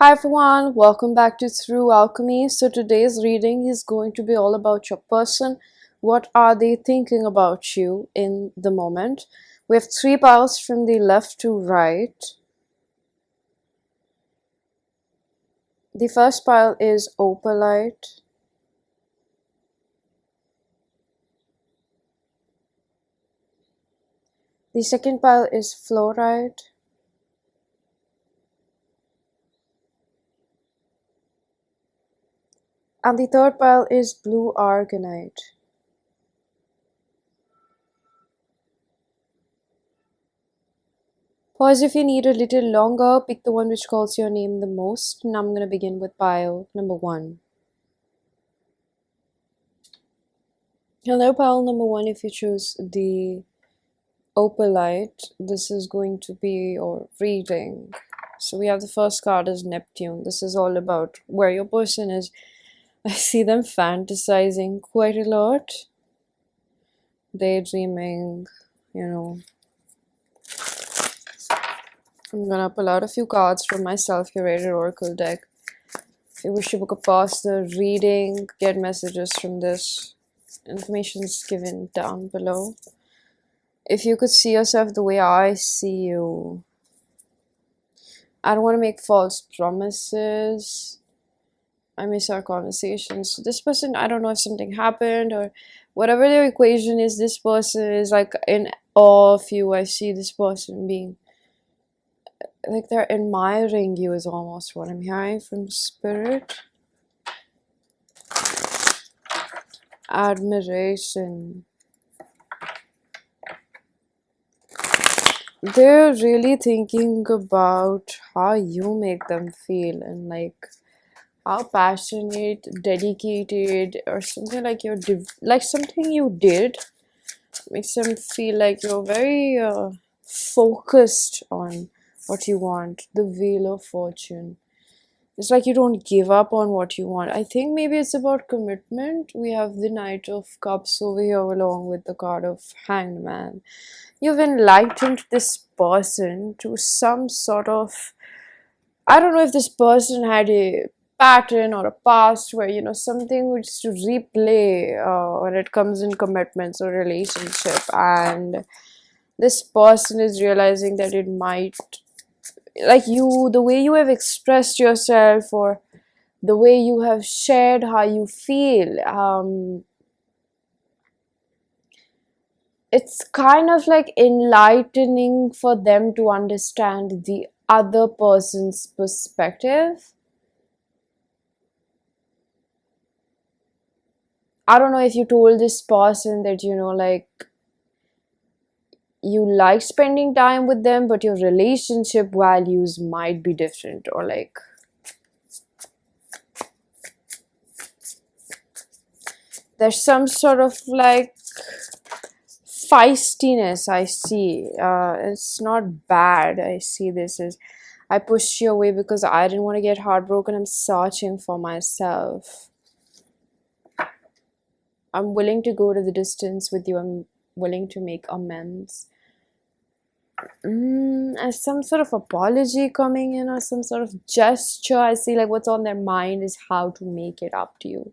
Hi everyone, welcome back to Through Alchemy. So today's reading is going to be all about your person. What are they thinking about you in the moment? We have three piles from the left to right. The first pile is Opalite. The second pile is Fluorite. And the third pile is Blue Aragonite. Pause if you need a little longer, pick the one which calls your name the most. Now I'm going to begin with pile number 1. Hello, pile number 1. If you choose the Opalite, this is going to be your reading. So we have the first card is Neptune. This is all about where your person is. I see them fantasizing quite a lot, daydreaming, I'm gonna pull out a few cards from my self-curated oracle deck. If you wish to book a pause the reading, get messages from this. Information is given down below. If you could see yourself the way I see you, I don't want to make false promises. I miss our conversations. This person, I don't know if something happened or whatever their equation is, this person is like in awe of you. I see this person being like they're admiring you is almost what I'm hearing from spirit. Admiration. They're really thinking about how you make them feel and like how passionate, dedicated, or something like like something you did makes them feel like you're very focused on what you want. The Wheel of Fortune. It's like you don't give up on what you want. I think maybe it's about commitment. We have the Knight of Cups over here along with the card of Hanged Man. You've enlightened this person to some sort of, I don't know if this person had a pattern or a past where something which to replay when it comes in commitments or relationship, and this person is realizing that it might, like, you, the way you have expressed yourself or the way you have shared how you feel, it's kind of like enlightening for them to understand the other person's perspective. I don't know if you told this person that like you like spending time with them, but your relationship values might be different, or like there's some sort of like feistiness I see. It's not bad. I see this as I pushed you away because I didn't want to get heartbroken. I'm searching for myself. I'm willing to go to the distance with you. I'm willing to make amends. As some sort of apology coming in or some sort of gesture. I see like what's on their mind is how to make it up to you.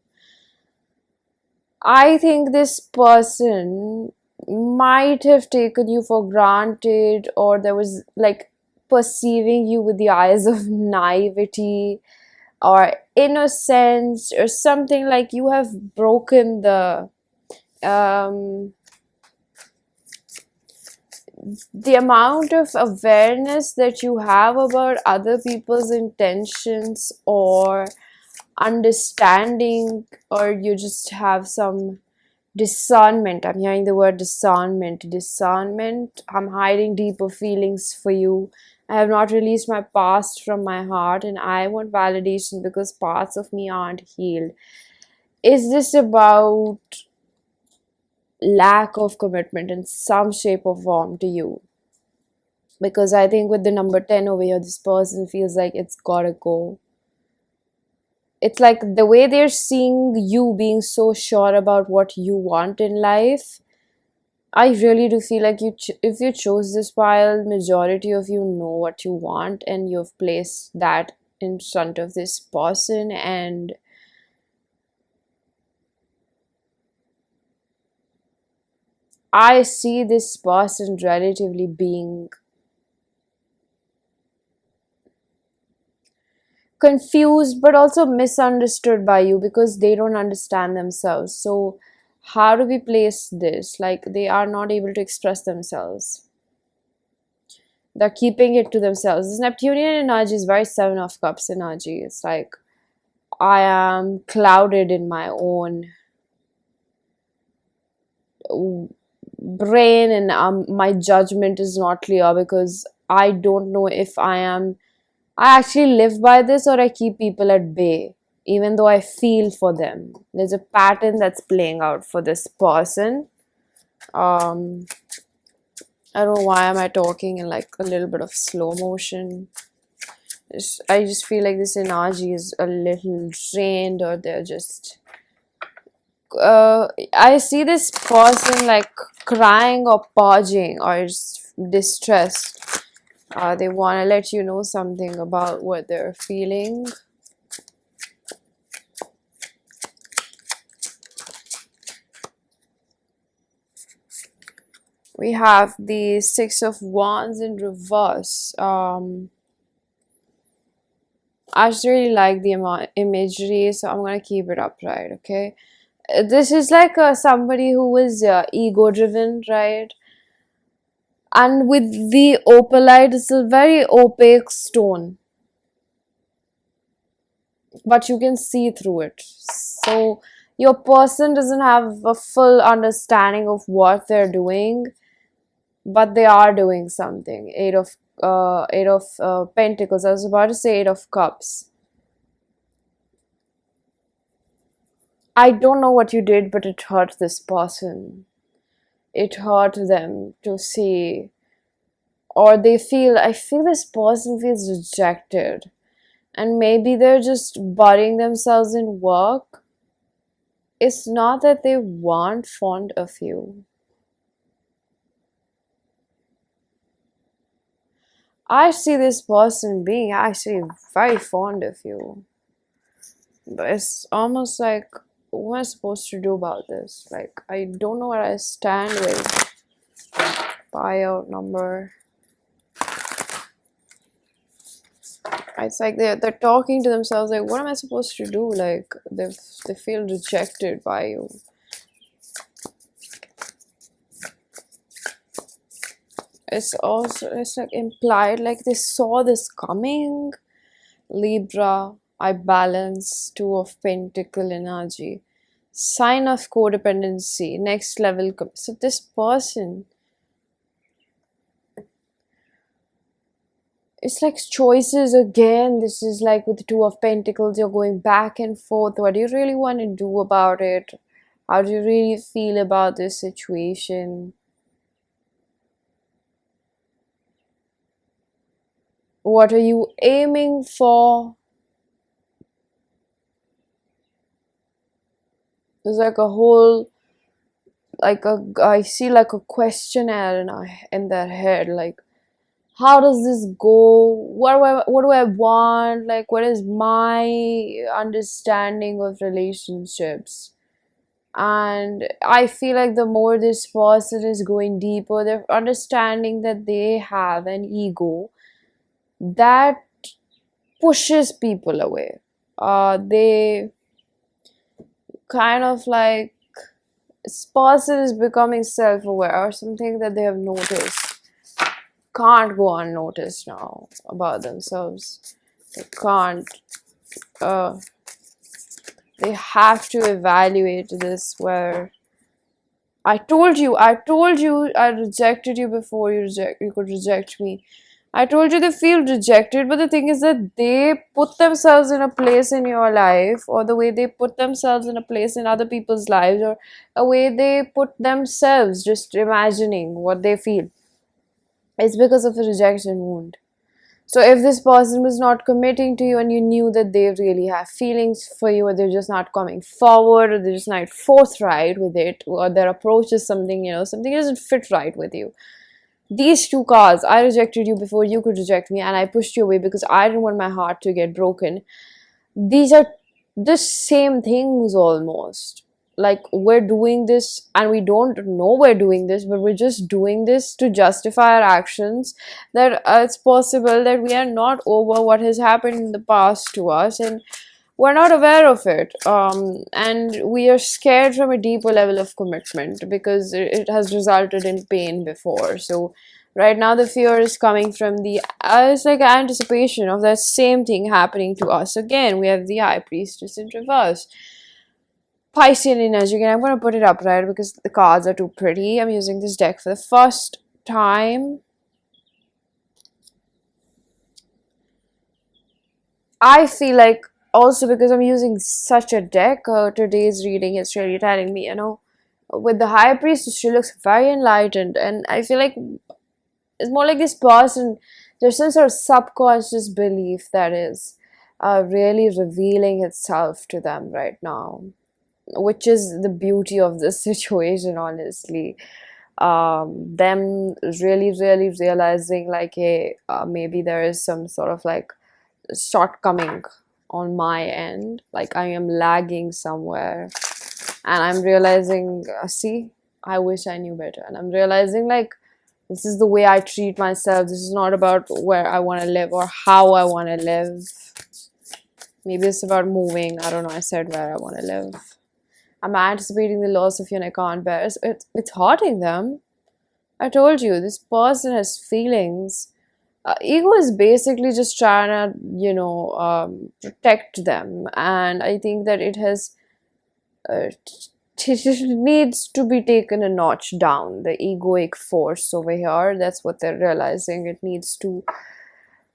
I think this person might have taken you for granted, or there was like perceiving you with the eyes of naivety or innocence or something, like you have broken um, the amount of awareness that you have about other people's intentions or understanding, or you just have some discernment. I'm hearing the word discernment. I'm hiding deeper feelings for you. I have not released my past from my heart and I want validation because parts of me aren't healed. Is this about lack of commitment in some shape or form to you? Because I think with the number 10 over here, this person feels like it's gotta go. It's like the way they're seeing you being so sure about what you want in life. I really do feel like if you chose this pile, majority of you know what you want and you've placed that in front of this person, and I see this person relatively being confused but also misunderstood by you because they don't understand themselves. So how do we place this? Like, they are not able to express themselves. They're keeping it to themselves. This Neptunian energy is very Seven of Cups energy. It's like, I am clouded in my own brain, and my judgment is not clear because I don't know if I actually live by this or I keep people at bay, even though I feel for them. There's a pattern that's playing out for this person. I don't know why am I talking in like a little bit of slow motion. I just feel like this energy is a little drained, or they're just I see this person like crying or purging or just distressed. They want to let you know something about what they're feeling. We have the Six of Wands in reverse. I just really like the imagery, so I'm gonna keep it upright. Okay, this is like somebody who is ego driven, right? And with the opalite, it's a very opaque stone, but you can see through it. So your person doesn't have a full understanding of what they're doing, but they are doing something. Eight of Pentacles. I was about to say Eight of Cups. I don't know what you did, but it hurt this person. It hurt them to see, or they feel, I feel this person feels rejected, and maybe they're just burying themselves in work. It's not that they weren't fond of you. I see this person being actually very fond of you, but it's almost like, what am I supposed to do about this? Like, I don't know where I stand with buyout number. It's like they're talking to themselves like, what am I supposed to do? Like, they feel rejected by you. It's like implied like they saw this coming. Libra, I balance. Two of Pentacle energy. Sign of codependency. Next level. So this person, it's like choices again. This is like with the Two of Pentacles, you're going back and forth. What do you really want to do about it? How do you really feel about this situation? What are you aiming for? There's like a whole, I see like a questionnaire in their head, like, how does this go? What do I want? Like, what is my understanding of relationships? And I feel like the more this person is going deeper, they're understanding that they have an ego that pushes people away. They kind of like, this person is becoming self-aware, or something that they have noticed can't go unnoticed now about themselves. They can't. They have to evaluate this. Where I told you, I rejected you before you could reject me. I told you they feel rejected, but the thing is that they put themselves in a place in your life, or the way they put themselves in a place in other people's lives, or a way they put themselves, just imagining what they feel. It's because of a rejection wound. So if this person was not committing to you and you knew that they really have feelings for you, or they're just not coming forward, or they're just not forthright with it, or their approach is something, something doesn't fit right with you, these two cards, I rejected you before you could reject me, and I pushed you away because I didn't want my heart to get broken. These are the same things almost. Like, we're doing this and we don't know we're doing this, but we're just doing this to justify our actions. That it's possible that we are not over what has happened in the past to us, and we're not aware of it, and we are scared from a deeper level of commitment because it has resulted in pain before. So right now the fear is coming from the it's like anticipation of that same thing happening to us again. We have the high priestess in reverse. Piscean energy again. I'm going to put it up right because the cards are too pretty. I'm using this deck for the first time. I feel like, also because I'm using such a deck, today's reading is really telling me, with the high priestess, she looks very enlightened, and I feel like it's more like this person, there's some sort of subconscious belief that is really revealing itself to them right now, which is the beauty of this situation, honestly. Them really realizing like, hey, maybe there is some sort of like shortcoming on my end, like I am lagging somewhere, and I'm realizing, see, I wish I knew better, and I'm realizing like, this is the way I treat myself. This is not about where I want to live or how I want to live. Maybe it's about moving. I don't know. I said where I want to live. I'm anticipating the loss of you and I can't bear it. It's hurting them. I told you, this person has feelings. Ego is basically just trying to, protect them. And I think that it has, it needs to be taken a notch down. The egoic force over here, that's what they're realizing. It needs to,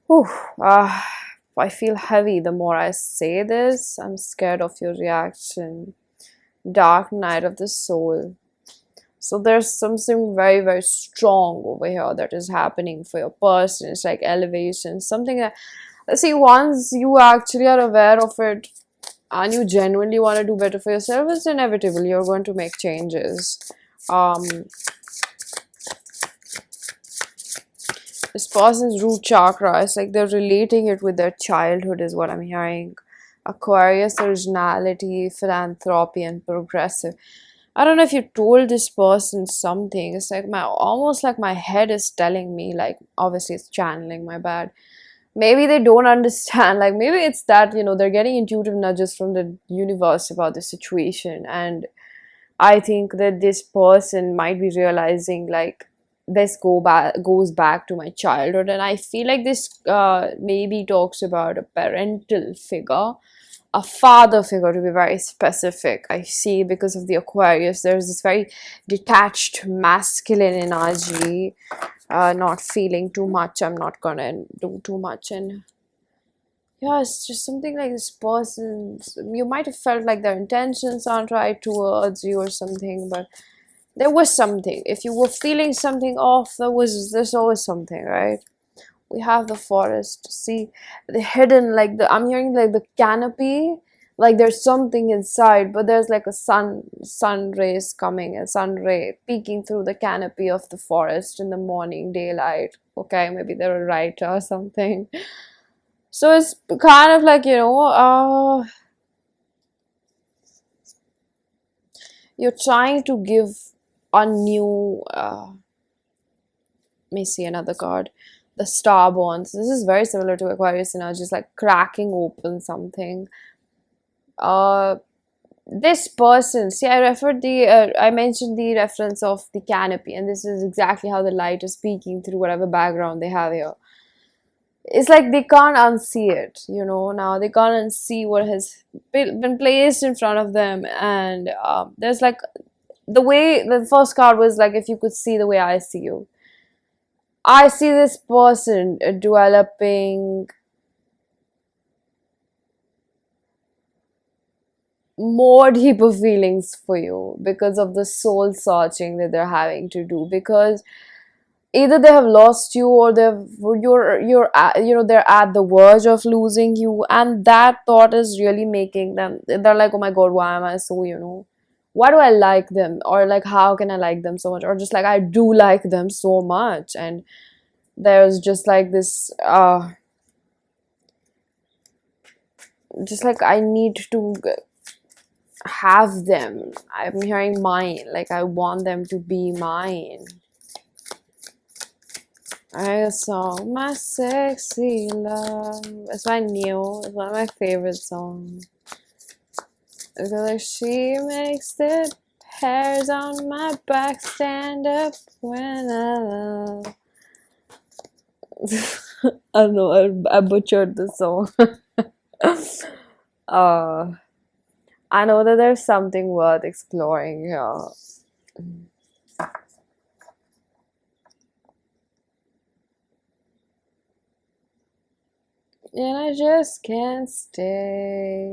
whew, I feel heavy the more I say this. I'm scared of your reaction. Dark night of the soul. So there's something very strong over here that is happening for your person. It's like elevation, something that, see, once you actually are aware of it and you genuinely want to do better for yourself, it's inevitable. You're going to make changes. This person's root chakra, it's like they're relating it with their childhood is what I'm hearing. Aquarius, originality, philanthropy, and progressive. I don't know if you told this person something. It's like almost like my head is telling me, like, obviously it's channeling, my bad. Maybe they don't understand. Like, maybe it's that, they're getting intuitive nudges from the universe about the situation. And I think that this person might be realizing, like, this goes back to my childhood. And I feel like this maybe talks about a parental figure, a father figure to be very specific. I see, because of the Aquarius, there's this very detached masculine energy, not feeling too much. I'm not gonna do too much. And yeah, it's just something like this person, you might have felt like their intentions aren't right towards you or something, but there was something. If you were feeling something off, there's always something, right? We have the forest. See, the hidden, like I'm hearing like the canopy, like there's something inside, but there's like a sun rays coming, a sun ray peeking through the canopy of the forest in the morning daylight. Okay, maybe they're a writer or something. So it's kind of like, you're trying to give a new, let me see another card. The star bonds. This is very similar to Aquarius energy. It's like cracking open something. This person, see, I mentioned the reference of the canopy, and this is exactly how the light is peeking through whatever background they have here. It's like they can't unsee it, now they can't unsee what has been placed in front of them. And there's like, the way the first card was like, if you could see the way I see you. I see this person developing more deeper feelings for you because of the soul searching that they're having to do, because either they have lost you or they're at the verge of losing you, and that thought is really making them, they're like, oh my god, why am I so, why do I like them, or like how can I like them so much, or just like I do like them so much. And there's just like this just like I need to have them. I'm hearing mine, like I want them to be mine. I have a song, My Sexy Love. It's my new, it's one of my favorite songs. Because like she makes the hairs on my back stand up when I love. I don't know, I butchered the song. uh, I know that there's something worth exploring here. And I just can't stay.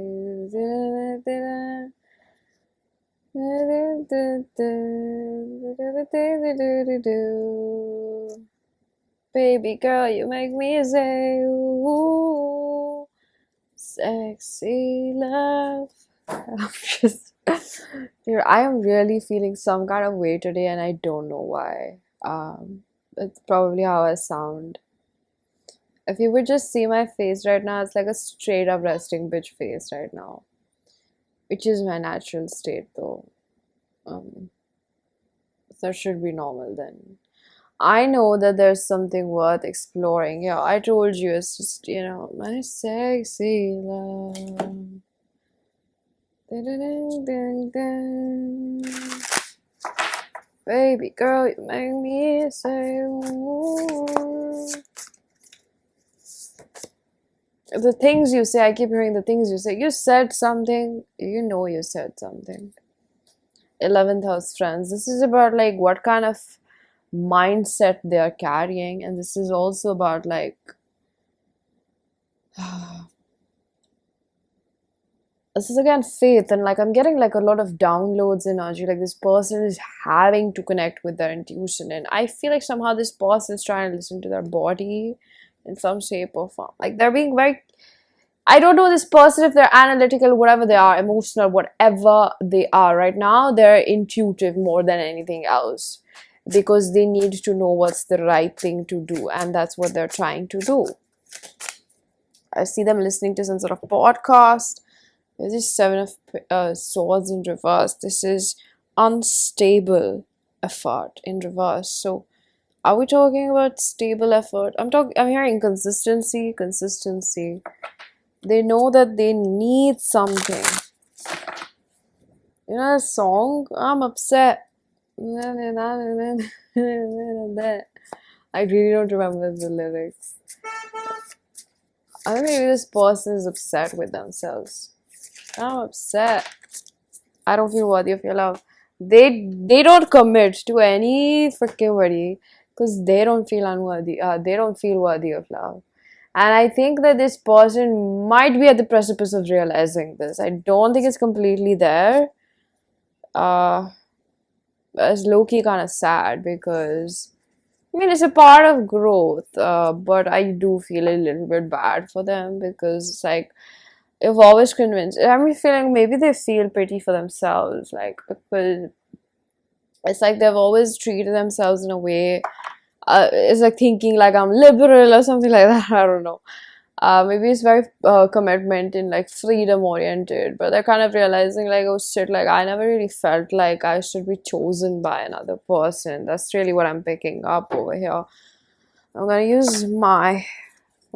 Baby girl, you make me say, ooh, sexy love. I'm just, dude, I am really feeling some kind of way today, and I don't know why. It's probably how I sound. If you would just see my face right now, it's like a straight up resting bitch face right now, which is my natural state though. That should be normal then. I know that there's something worth exploring. Yeah, I told you, it's just, my sexy love. Baby girl, you make me say, ooh. The things you say, I keep hearing the things you say. You said something, you said something. 11th house friends. This is about like what kind of mindset they are carrying, and this is also about like this is again faith, and like I'm getting like a lot of downloads energy, like this person is having to connect with their intuition, and I feel like somehow this person is trying to listen to their body in some shape or form. Like they're being very, I don't know this person if they're analytical, whatever they are, emotional, whatever they are right now, they're intuitive more than anything else, because they need to know what's the right thing to do, and that's what they're trying to do. I see them listening to some sort of podcast. There's this 7 of swords in reverse. This is unstable effort in reverse. So are we talking about stable effort? I'm hearing consistency. They know that they need something. You know the song? I'm upset. I really don't remember the lyrics. I think maybe this person is upset with themselves. I'm upset. I don't feel worthy of your love. They don't commit to any freaking worthy because they don't feel unworthy. They don't feel worthy of love. And I think that this person might be at the precipice of realizing this. I don't think it's completely there. It's low-key kind of sad because, I mean, it's a part of growth, but I do feel a little bit bad for them because it's like, I've always convinced, I'm feeling maybe they feel pity for themselves, like, because it's like they've always treated themselves in a way, it's like thinking like I'm liberal or something like that, I don't know. Maybe it's very commitment and like freedom oriented, but they're kind of realizing like, oh shit, like I never really felt like I should be chosen by another person. That's really what I'm picking up over here. I'm gonna use one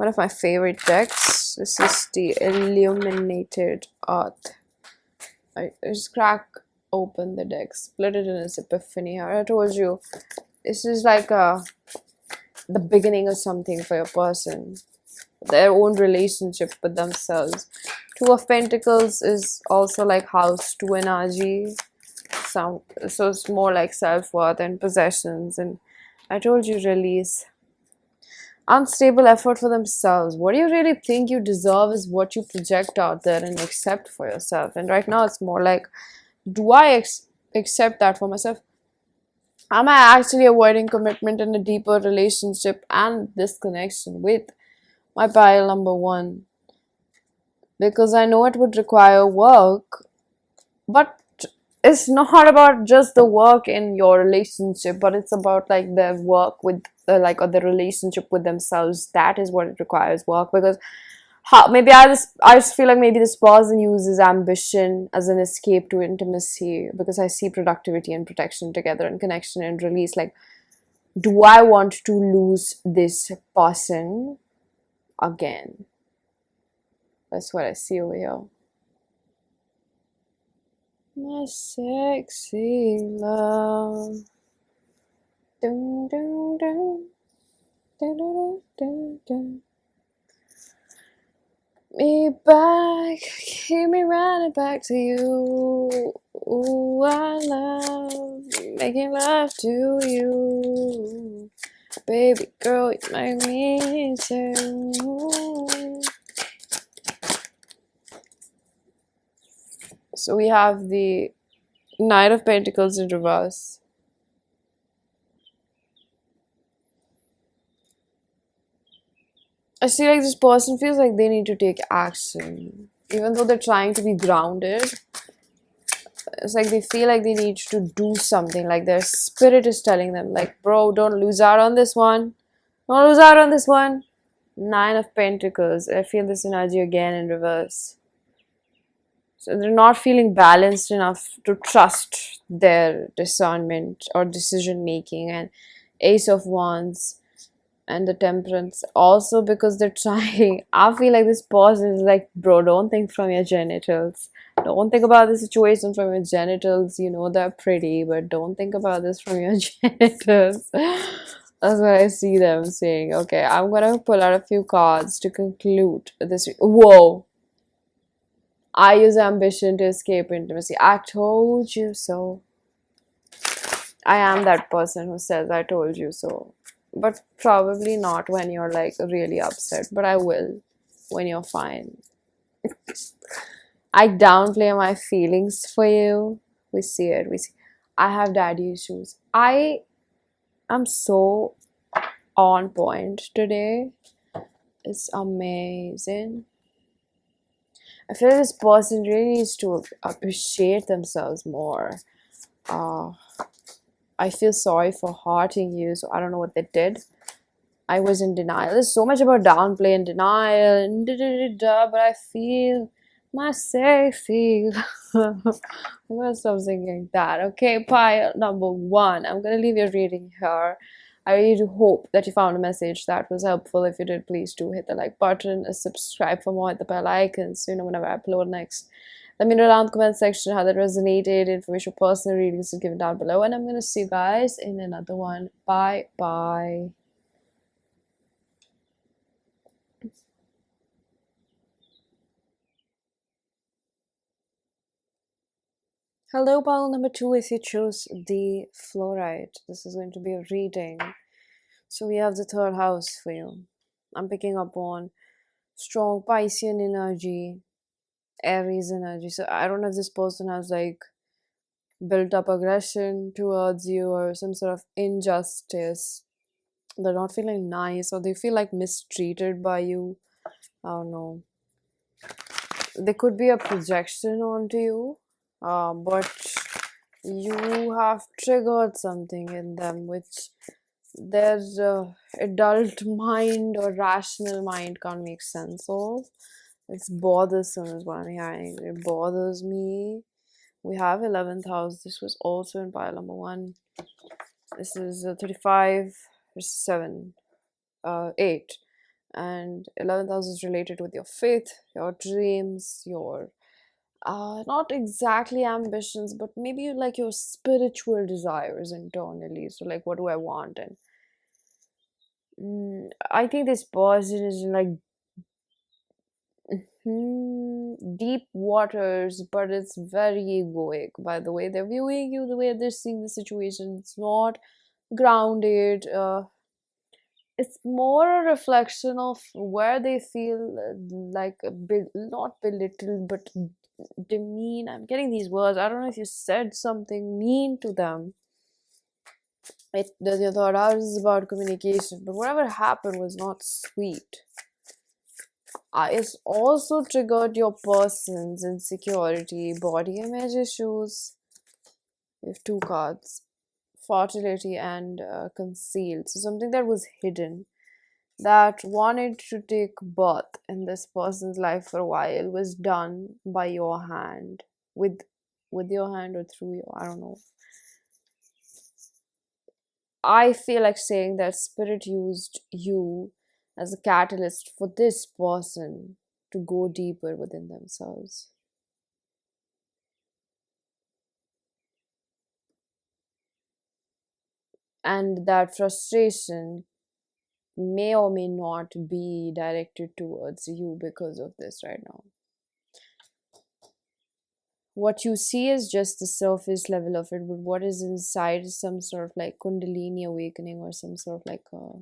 of my favorite decks. This is the Illuminated Earth. I just crack open the deck, split it in its epiphany here. I told you, this is like the beginning of something for your person, their own relationship with themselves. 2 of Pentacles is also like house 2 energy. So it's more like self-worth and possessions. And I told you, release. Unstable effort for themselves. What do you really think you deserve is what you project out there and accept for yourself. And right now it's more like, do I accept that for myself? Am I actually avoiding commitment in a deeper relationship and this connection with my pile number 1? Because I know it would require work, but it's not about just the work in your relationship, but it's about like the work with like, or the relationship with themselves. That is what it requires work. Because maybe I just feel like maybe this person uses ambition as an escape to intimacy, because I see productivity and protection together, and connection and release. Like, do I want to lose this person again? That's what I see over here. My sexy love. Dun, dun, dun, dun, dun, dun, dun. Me back, keep me running back to you. Ooh, I love making love to you. Baby girl, you make me so. So we have the Knight of Pentacles in reverse. I feel like this person feels like they need to take action. Even though they're trying to be grounded, it's like they feel like they need to do something. Like their spirit is telling them, like, bro, don't lose out on this one. Don't lose out on this one. Nine of Pentacles. I feel this energy again in reverse. So they're not feeling balanced enough to trust their discernment or decision making. And Ace of Wands and the Temperance, also because they're trying. I feel like this person is like, bro, don't think from your genitals. Don't think about the situation from your genitals. You know they're pretty, but don't think about this from your genitals. That's what I see them saying. Okay, I'm gonna pull out a few cards to conclude this. Whoa. I use ambition to escape intimacy. I told you so. I am that person who says I told you so. But probably not when you're like really upset. But I will when you're fine. I downplay my feelings for you. We see it. We see. I have daddy issues. I am so on point today. It's amazing. I feel this person really needs to appreciate themselves more. Uh, I feel sorry for hurting you, so I don't know what they did. I was in denial. There's so much about downplay and denial and but I feel my safety. I'm gonna stop singing that. Okay, pile number one. I'm gonna leave your reading here. I really do hope that you found a message that was helpful. If you did, please do hit the like button, subscribe for more, hit the bell icon so you know whenever I upload next. Let me know down in the comment section how that resonated. Information for personal readings is given down below. And I'm gonna see you guys in another one. Bye bye. Hello, pile number two. If you chose the fluorite, this is going to be a reading. So we have the third house for you. I'm picking up on strong Piscean energy, Aries energy. So I don't know if this person has like built up aggression towards you or some sort of injustice. They're not feeling nice, or they feel like mistreated by you. I don't know. There could be a projection onto you, but you have triggered something in them which their adult mind or rational mind can't make sense of. It's bothersome is what I'm hearing. It bothers me. We have 11th house. This was also in pile number one. This is 35, 7, 8. And 11th house is related with your faith, your dreams, your not exactly ambitions, but maybe like your spiritual desires internally. So like, what do I want? And I think this person is in like deep waters, but it's very egoic. By the way they're viewing you, the way they're seeing the situation, it's not grounded. It's more a reflection of where they feel like a bit, not belittled, but demean. I'm getting these words. I don't know if you said something mean to them. It does your thought out is about communication, but whatever happened was not sweet. It's also triggered your person's insecurity, body image issues. We have two cards, fertility and concealed. So something that was hidden, that wanted to take birth in this person's life for a while, was done by your hand, with your hand or through your, I don't know. I feel like saying that spirit used you as a catalyst for this person to go deeper within themselves. And that frustration may or may not be directed towards you because of this right now. What you see is just the surface level of it, but what is inside is some sort of like kundalini awakening or some sort of like a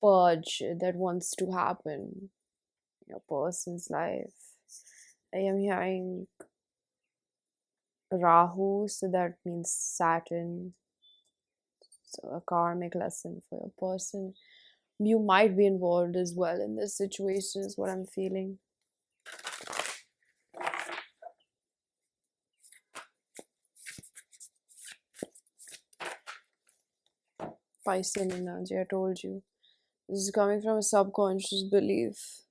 purge that wants to happen in a person's life. I am hearing Rahu, so that means Saturn. So a karmic lesson for your person. You might be involved as well in this situation, is what I'm feeling. Piscean energy, I told you. This is coming from a subconscious belief.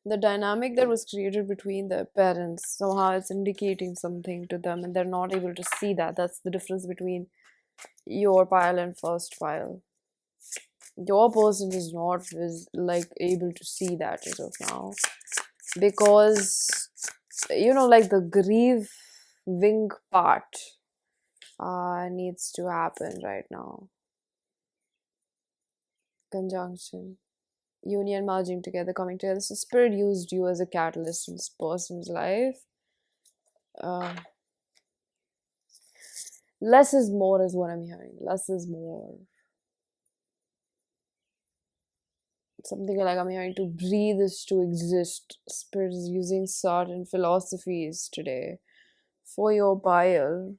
The dynamic that was created between the parents, somehow it's indicating something to them and they're not able to see that. That's the difference between your pile and first pile. Your person is not like able to see that as of now, because like the grieving part needs to happen right now. Conjunction, union, merging together, coming together. So spirit used you as a catalyst in this person's life. uh, Less is more is what I'm hearing. Less is more. Something like I'm hearing to breathe is to exist. Spirit is using certain philosophies today for your bile.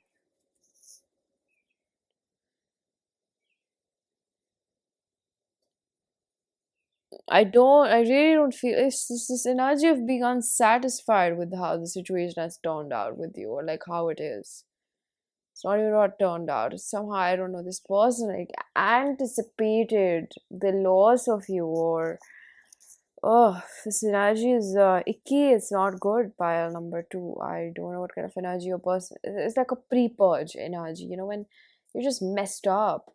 I really don't feel it's this energy of being unsatisfied with how the situation has turned out with you, or like how it is. It's not even what turned out. It's somehow, I don't know, this person like anticipated the loss of you, or oh, this energy is icky. It's not good. Pile number two. I don't know what kind of energy your person. It's like a pre-purge energy. When you're just messed up.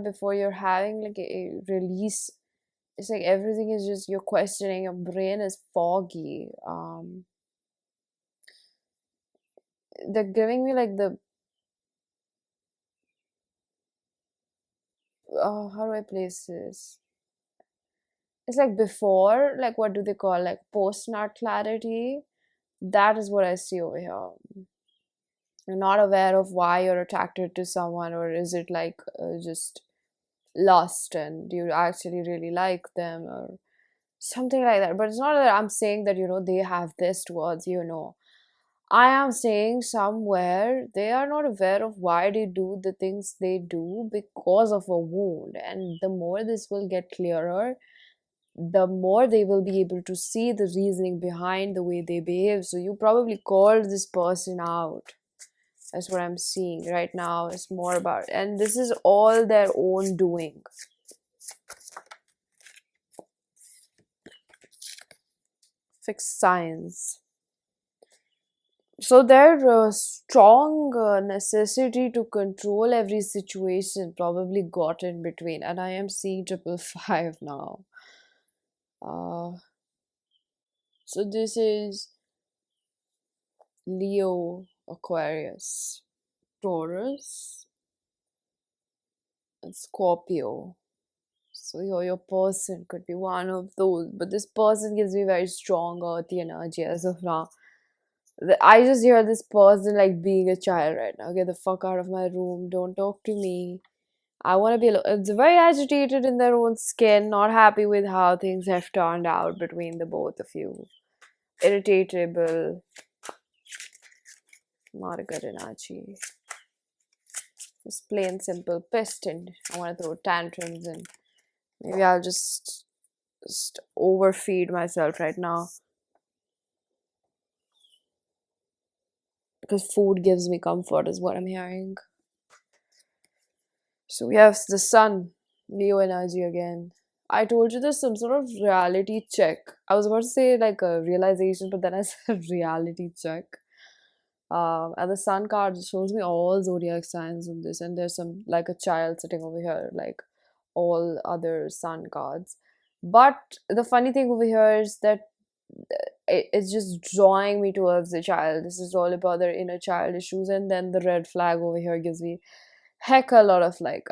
Before you're having like a release. It's like everything is just you're questioning. Your brain is foggy. They're giving me like the how do I place this? It's like before, like what do they call like post-nut clarity? That is what I see over here. You're not aware of why you're attracted to someone, or is it like just lust and do you actually really like them or something like that. But it's not that I'm saying that they have this towards I am saying somewhere they are not aware of why they do the things they do because of a wound, and the more this will get clearer, the more they will be able to see the reasoning behind the way they behave. So you probably called this person out. That's what I'm seeing right now. It's more about, and this is all their own doing. Fixed science. So their strong necessity to control every situation probably got in between, and I am seeing 555 now. Uh, so this is Leo, Aquarius, Taurus, and Scorpio. So your person could be one of those, but this person gives me very strong earthy energy as of now. I just hear this person like being a child right now. Get the fuck out of my room. Don't talk to me. I want to be alone. It's very agitated in their own skin, not happy with how things have turned out between the both of you. Irritable. Not a good energy. Just plain simple pissed, and I want to throw tantrums, and maybe I'll just overfeed myself right now. because food gives me comfort, is what I'm hearing. So we have the sun, Leo energy again. I told you there's some sort of reality check. I was about to say like a realization, but then I said reality check. And the sun card shows me all zodiac signs of this, and there's some like a child sitting over here, like all other sun cards. But the funny thing over here is that it's just drawing me towards the child. This is all about their inner child issues, and then the red flag over here gives me heck a lot of like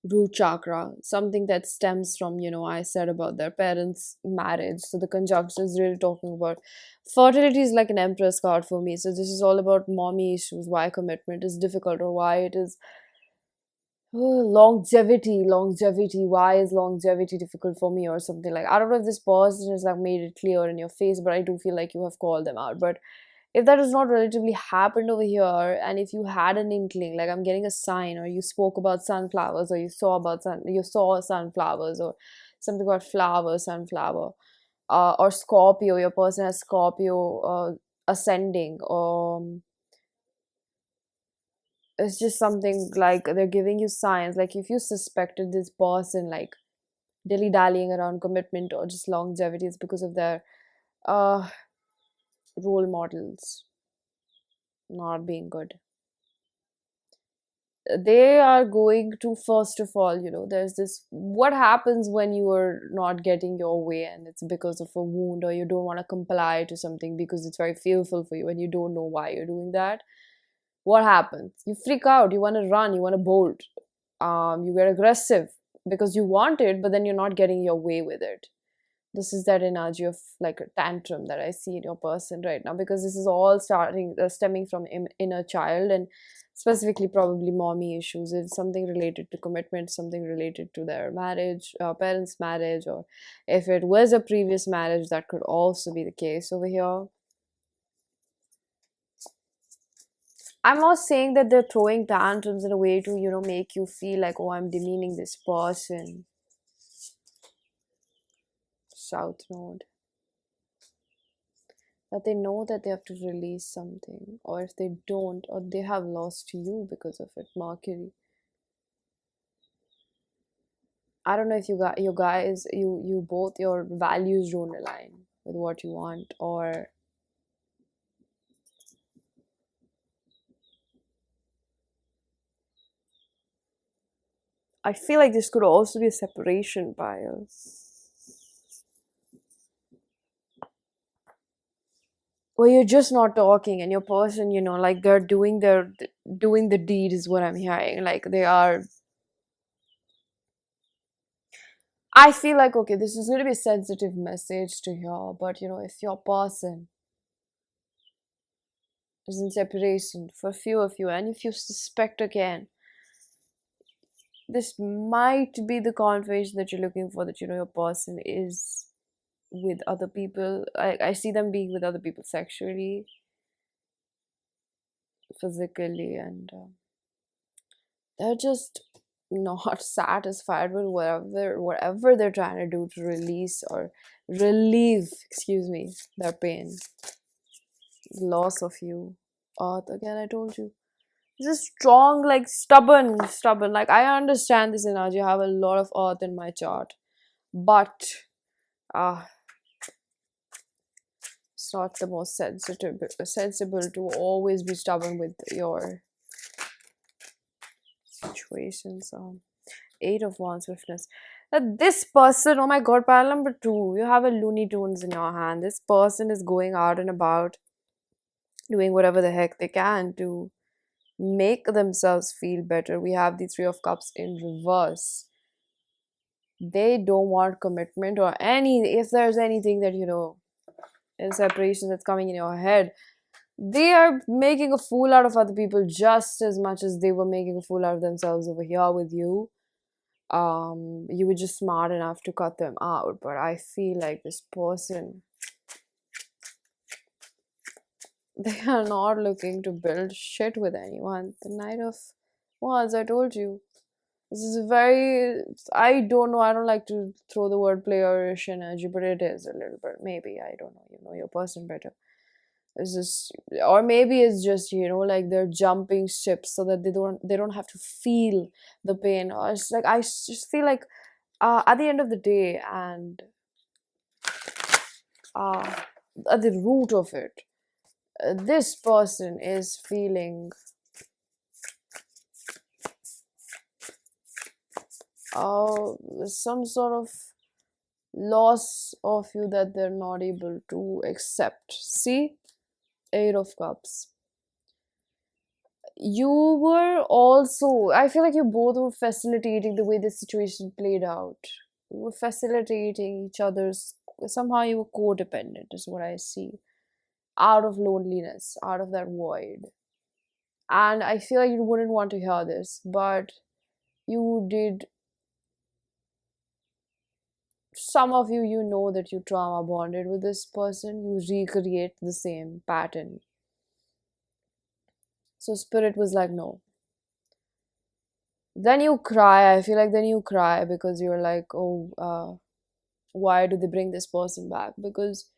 root chakra, something that stems from, I said about their parents' marriage. So the conjunction is really talking about fertility is like an empress card for me. So this is all about mommy issues, why commitment is difficult, or why it is longevity. Why is longevity difficult for me, or something like, I don't know if this person has like made it clear in your face, but I do feel like you have called them out. But if that has not relatively happened over here, and if you had an inkling, like I'm getting a sign, or you spoke about sunflowers, or you saw sunflowers, or something about flower, sunflower, or Scorpio, your person has Scorpio ascending, it's just something like they're giving you signs, like if you suspected this person like dilly-dallying around commitment or just longevity, it's because of their uh role models not being good. They are going to, first of all, there's this, what happens when you are not getting your way and it's because of a wound, or you don't want to comply to something because it's very fearful for you and you don't know why you're doing that. What happens? You freak out, you want to run, you want to bolt, you get aggressive because you want it, but then you're not getting your way with it. This is that energy of like a tantrum that I see in your person right now, because this is all stemming from inner child, and specifically probably mommy issues. It's something related to commitment, something related to their marriage, parents' marriage, or if it was a previous marriage, that could also be the case over here. I'm not saying that they're throwing tantrums in a way to, make you feel like, oh, I'm demeaning this person. South Node. That they know that they have to release something, or if they don't, or they have lost you because of it. Mercury. I don't know if you guys, you both, your values don't align with what you want, or I feel like this could also be a separation pile. Well, you're just not talking, and your person, like they're doing the deed is what I'm hearing. Like they are. I feel like, okay, this is going to be a sensitive message to hear, but if your person is in separation for a few of you, and if you suspect again, this might be the confirmation that you're looking for, that your person is with other people. I see them being with other people sexually, physically, and they're just not satisfied with whatever they're trying to do to release or relieve, excuse me, their pain, loss of you. Earth again, I told you. This is strong, like stubborn. Like I understand this energy. I have a lot of earth in my chart, but it's not the most sensible to always be stubborn with your situations. Eight of Wands, swiftness. Now this person, oh my god, pile number 2, you have a Looney Tunes in your hand. This person is going out and about doing whatever the heck they can to make themselves feel better. We have the Three of Cups in reverse. They don't want commitment or if there's anything that, in separation that's coming in your head, they are making a fool out of other people just as much as they were making a fool out of themselves over here with you. You were just smart enough to cut them out, but I feel like this person, they are not looking to build shit with anyone. The Knight of Wands, I told you. This is very, I don't know, I don't like to throw the word playerish energy, but it is a little bit, maybe, I don't know, you know your person better. It's just, or maybe it's just, like they're jumping ships so that they don't have to feel the pain. Or it's like just feel like at the end of the day, and uh, at the root of it, this person is feeling uh, some sort of loss of you that they're not able to accept. See, Eight of Cups. You were also, I feel like you both were facilitating the way the situation played out. You were facilitating each other's, somehow you were codependent, is what I see. Out of loneliness, out of that void. And I feel like you wouldn't want to hear this, but you did. Some of you, know that you trauma bonded with this person, you recreate the same pattern. So spirit was like, no. Then you cry. I feel like then you cry because you're like, oh, why do they bring this person back? Because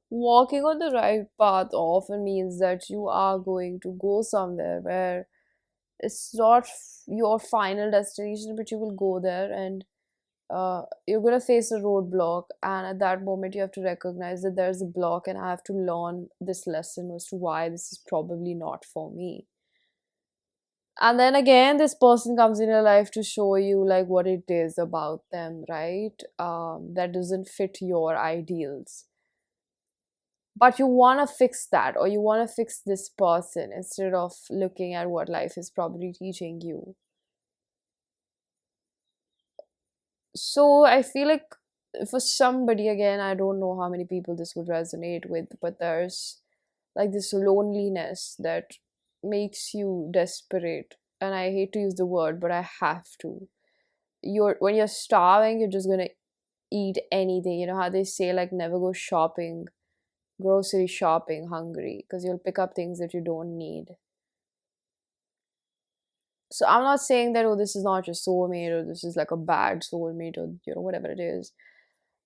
walking on the right path often means that you are going to go somewhere where it's not your final destination, but you will go there, and you're going to face a roadblock. And at that moment you have to recognize that there's a block, and I have to learn this lesson as to why this is probably not for me. And then again, this person comes in your life to show you like what it is about them, right? That doesn't fit your ideals, but you want to fix that, or you want to fix this person instead of looking at what life is probably teaching you. So I feel like for somebody, again, I don't know how many people this would resonate with, but there's like this loneliness that makes you desperate. And I hate to use the word, but I have to. When you're starving, you're just gonna eat anything. You know how they say like never go shopping, grocery shopping hungry, because you'll pick up things that you don't need. So I'm not saying that, oh, this is not your soulmate, or this is like a bad soulmate, or whatever it is.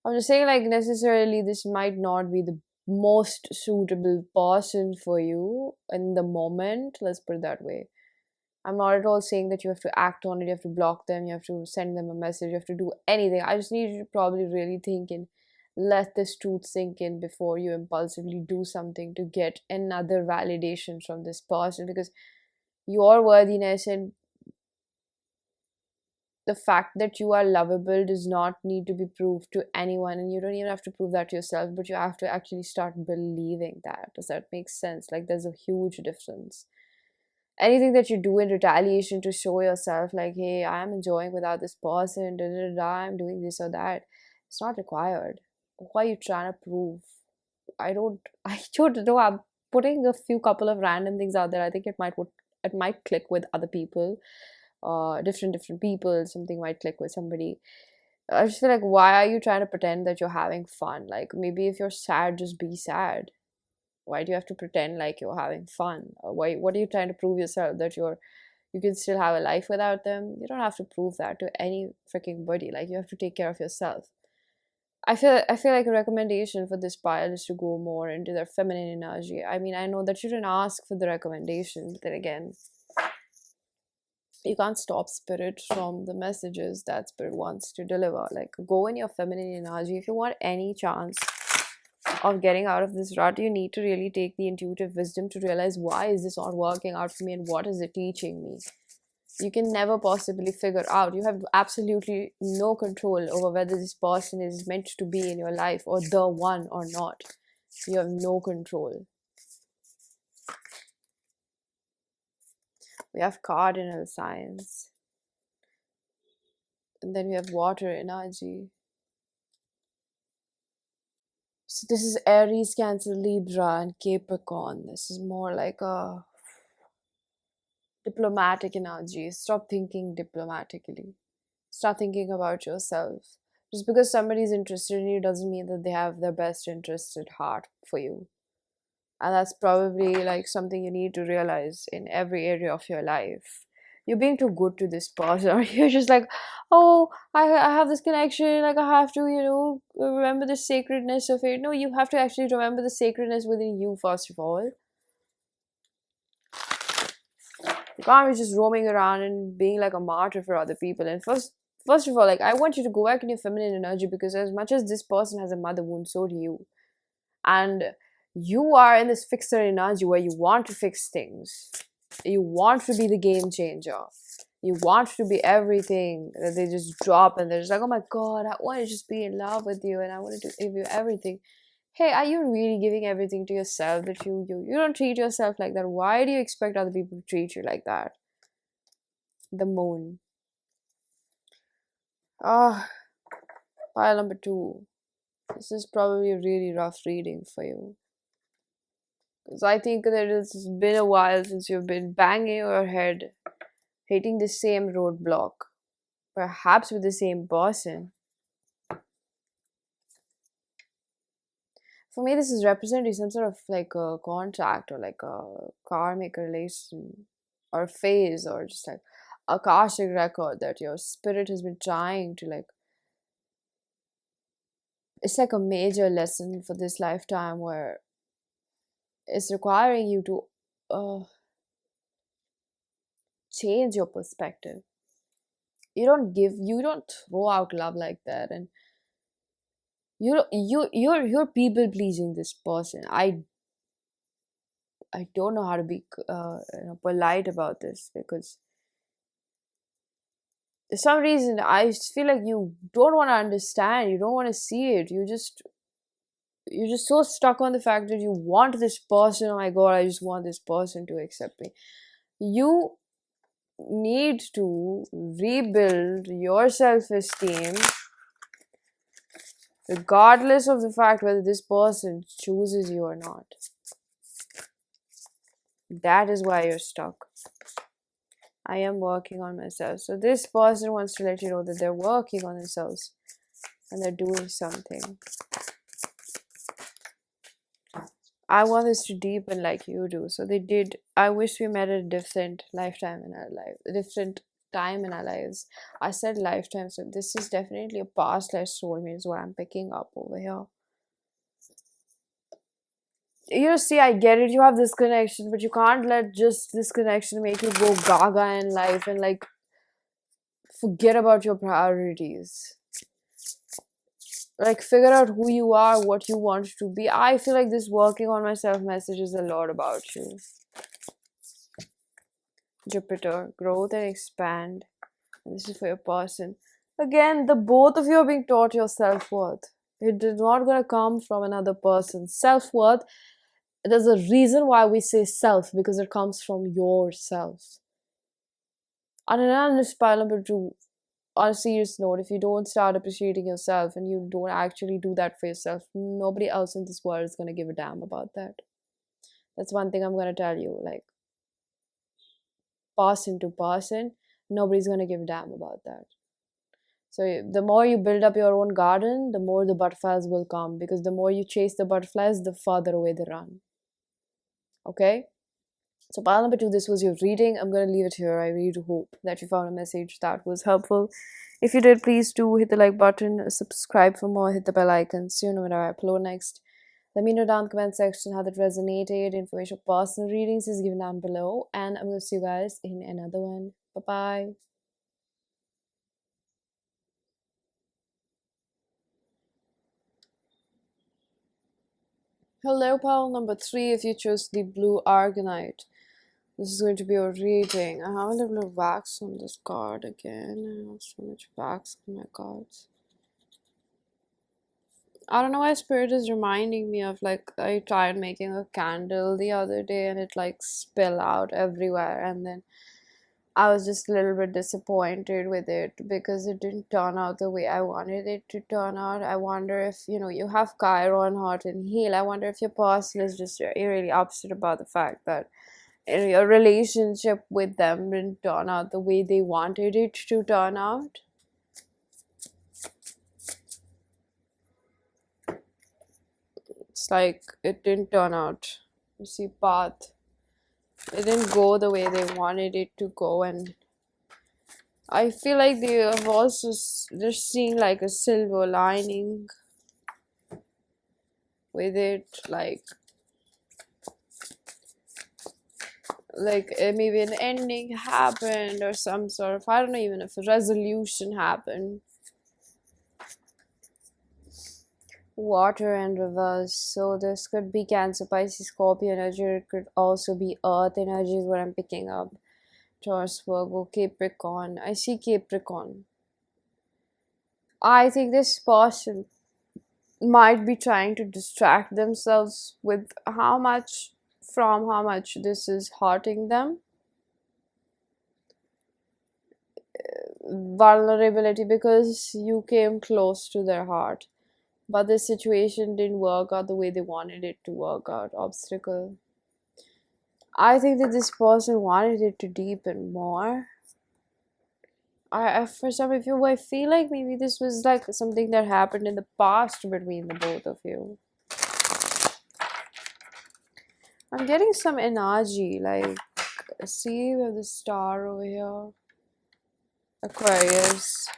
I'm just saying, like, necessarily this might not be the most suitable person for you in the moment. Let's put it that way. I'm not at all saying that you have to act on it, you have to block them, you have to send them a message, you have to do anything. I just need you to probably really think and let this truth sink in before you impulsively do something to get another validation from this person, because your worthiness and the fact that you are lovable does not need to be proved to anyone, and you don't even have to prove that to yourself, but you have to actually start believing that. Does that make sense? Like, there's a huge difference. Anything that you do in retaliation to show yourself like, hey, I'm enjoying without this person, da, da, da, I'm doing this or that, it's not required. What are you trying to prove? I don't know. I'm putting a few couple of random things out there. I think it might click with other people, different people. Something might click with somebody. I just feel like, why are you trying to pretend that you're having fun? Like, maybe if you're sad, just be sad. Why do you have to pretend like you're having fun? Or what are you trying to prove yourself, that you can still have a life without them? You don't have to prove that to any freaking body. Like, you have to take care of yourself. I feel like a recommendation for this pile is to go more into their feminine energy. I mean, I know that you didn't ask for the recommendation, but then again, you can't stop spirit from the messages that spirit wants to deliver. Like, go in your feminine energy. If you want any chance of getting out of this rut, you need to really take the intuitive wisdom to realize, why is this not working out for me, and what is it teaching me? You can never possibly figure out. You have absolutely no control over whether this person is meant to be in your life, or the one, or not. You have no control. We have cardinal signs, and then we have water energy. So this is Aries, Cancer, Libra, and Capricorn. This is more like a diplomatic energy. Stop thinking diplomatically. Start thinking about yourself. Just because somebody is interested in you doesn't mean that they have their best interest at heart for you. And that's probably like something you need to realize in every area of your life. you're being too good to this person, or you're just like, oh, I have this connection, like I have to, remember the sacredness of it. No, you have to actually remember the sacredness within you first of all. You can't be just roaming around and being like a martyr for other people. And first of all, like, I want you to go back in your feminine energy, because as much as this person has a mother wound, so do you. And you are in this fixer energy where you want to fix things. You want to be the game changer. You want to be everything that they just drop, and they're just like, oh my god, I want to just be in love with you, and I want to give you everything. Hey, are you really giving everything to yourself? That you don't treat yourself like that? Why do you expect other people to treat you like that? The moon. Ah, pile number 2. This is probably a really rough reading for you. Because I think that it's been a while since you've been banging your head, hitting the same roadblock, perhaps with the same person. For me, this is representing some sort of like a contract, or like a karmic relation, or phase, or just like a Akashic record that your spirit has been trying to like. It's like a major lesson for this lifetime, where it's requiring you to change your perspective. You don't throw out love like that, and you're people pleasing this person. I don't know how to be polite about this, because for some reason I just feel like you don't want to understand, you don't want to see it. You're just so stuck on the fact that you want this person. Oh my god, I just want this person to accept me. You need to rebuild your self-esteem, regardless of the fact whether this person chooses you or not. That is why you're stuck. I am working on myself. So this person wants to let you know that they're working on themselves and they're doing something. I want this to deepen like you do. So they did. I wish we met at a different lifetime in our life, a different time in our lives. I said lifetime, so this is definitely a past life soulmate is what I'm picking up over here. You see, I get it. You have this connection, but you can't let just this connection make you go gaga in life and like forget about your priorities. Like, figure out who you are, what you want to be. I feel like this working on myself message is a lot about you. Jupiter, growth and expand. And this is for your person. Again, the both of you are being taught your self-worth. It is not going to come from another person. Self-worth, there's a reason why we say self, because it comes from yourself. And then this pile number 2, on a serious note, if you don't start appreciating yourself and you don't actually do that for yourself, nobody else in this world is going to give a damn about that. That's one thing I'm going to tell you. Like, person to person, nobody's going to give a damn about that. So the more you build up your own garden, the more the butterflies will come, because the more you chase the butterflies, the farther away they run. Okay? So pile number 2, this was your reading. I'm going to leave it here. I really do hope that you found a message that was helpful. If you did, please do hit the like button, subscribe for more, hit the bell icon so you know when I upload next. Let me know down in the comment section how that resonated. Information for personal readings is given down below. And I'm going to see you guys in another one. Bye-bye. Hello, pile number 3, if you chose the blue Aragonite. This is going to be a reading. I have a little bit of wax on this card again. I have so much wax on my cards. I don't know why Spirit is reminding me of, like, I tried making a candle the other day and it like spill out everywhere, and then I was just a little bit disappointed with it because it didn't turn out the way I wanted it to turn out. I wonder if, you have Chiron, Hot and Heal. I wonder if your person is just really upset about the fact that your relationship with them didn't turn out the way they wanted it to turn out. It's like it didn't turn out. You see, path. It didn't go the way they wanted it to go, and I feel like they have also they're seeing like a silver lining with it, like maybe an ending happened or some sort of, I don't know even if a resolution happened. Water and reverse, so this could be Cancer, Pisces, Scorpio energy. It could also be Earth energy is what I'm picking up. Taurus, Virgo, Capricorn. I see Capricorn. I think this person might be trying to distract themselves with how much this is hurting them. Vulnerability, because you came close to their heart, but this situation didn't work out the way they wanted it to work out. Obstacle. I think that this person wanted it to deepen more. For some of you, I feel like maybe this was like something that happened in the past between the both of you. I'm getting some energy, like, see, we have the star over here. Aquarius.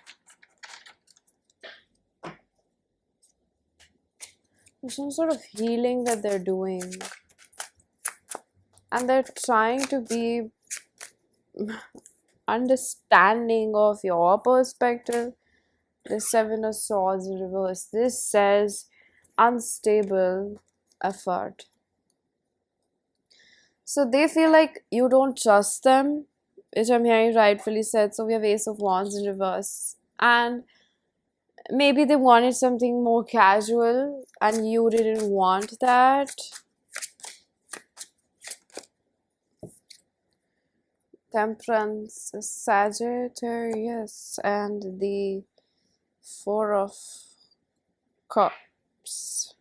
There's some sort of healing that they're doing. And they're trying to be understanding of your perspective. The Seven of Swords in reverse. This says unstable effort. So they feel like you don't trust them, which I'm hearing rightfully said. So we have Ace of Wands in reverse. And maybe they wanted something more casual and you didn't want that. Temperance, Sagittarius, and the Four of Cups.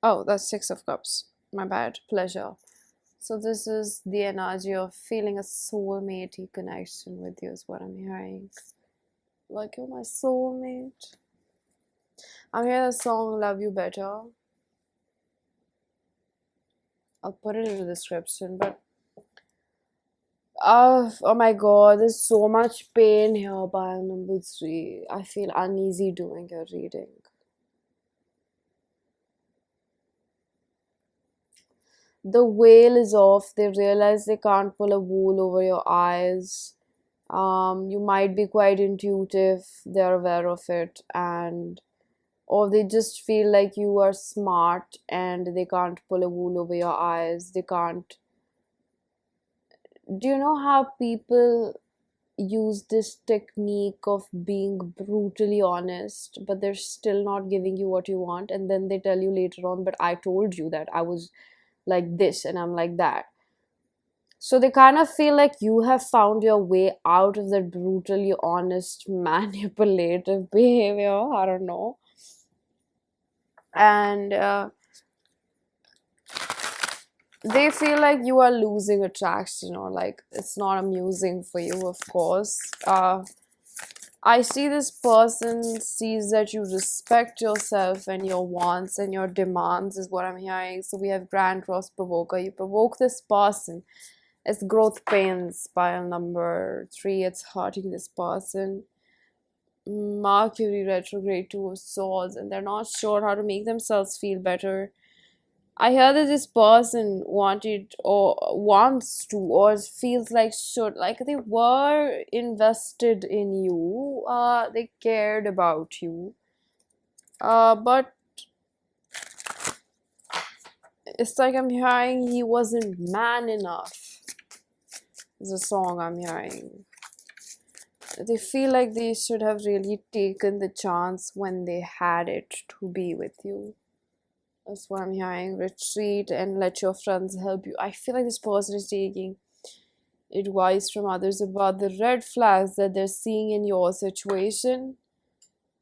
Oh, that's Six of Cups. My bad. Pleasure. So this is the energy of feeling a soulmate connection with you is what I'm hearing. Like, you're my soulmate. I'm hearing the song Love You Better. I'll put it in the description, but oh my god, there's so much pain here by number 3. I feel uneasy doing your reading. The veil is off. They realize they can't pull a wool over your eyes. You might be quite intuitive. They're aware of it, or they just feel like you are smart and they can't pull a wool over your eyes. They can't. Do you know how people use this technique of being brutally honest, but they're still not giving you what you want, and then they tell you later on, but I told you that I was like this and I'm like that. So they kind of feel like you have found your way out of that brutally honest, manipulative behavior. I don't know. And they feel like you are losing attraction, or like it's not amusing for you, of course. I see this person sees that you respect yourself and your wants and your demands is what I'm hearing. So we have Grand Cross Provoker. You provoke this person. It's growth pains by number 3. It's hurting this person. Mercury retrograde, 2 of Swords, and they're not sure how to make themselves feel better. I hear that this person wanted or wants to or feels like should, like they were invested in you, they cared about you, but it's like I'm hearing he wasn't man enough. Is a song I'm hearing. They feel like they should have really taken the chance when they had it to be with you. That's what I'm hearing. Retreat and let your friends help you. I feel like this person is taking advice from others about the red flags that they're seeing in your situation.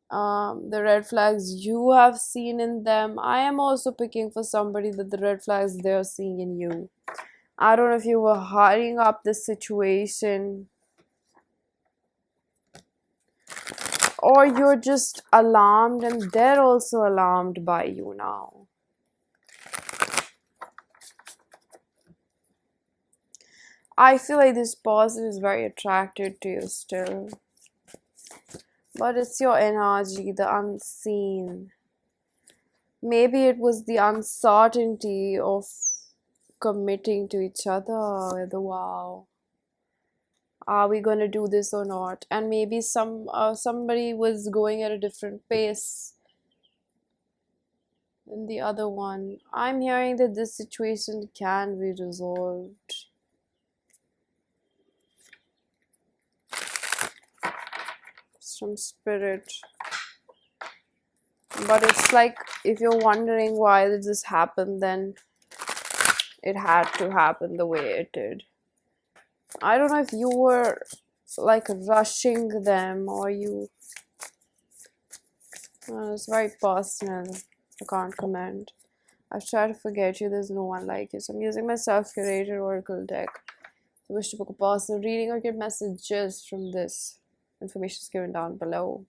The red flags you have seen in them. I am also picking for somebody that the red flags they're seeing in you. I don't know if you were hurrying up the situation, or you're just alarmed and they're also alarmed by you now. I feel like this person is very attracted to you still. But it's your energy, the unseen. Maybe it was the uncertainty of committing to each other. The wow. Are we gonna do this or not? And maybe somebody was going at a different pace than the other one. I'm hearing that this situation can be resolved. Some spirit. But it's like, if you're wondering why did this happen, then it had to happen the way it did. I don't know if you were like rushing them or you. It's very personal. I can't comment. I've tried to forget you. There's no one like you. So I'm using my self-curated oracle deck. If you wish to book a personal reading or get messages from this, information is given down below.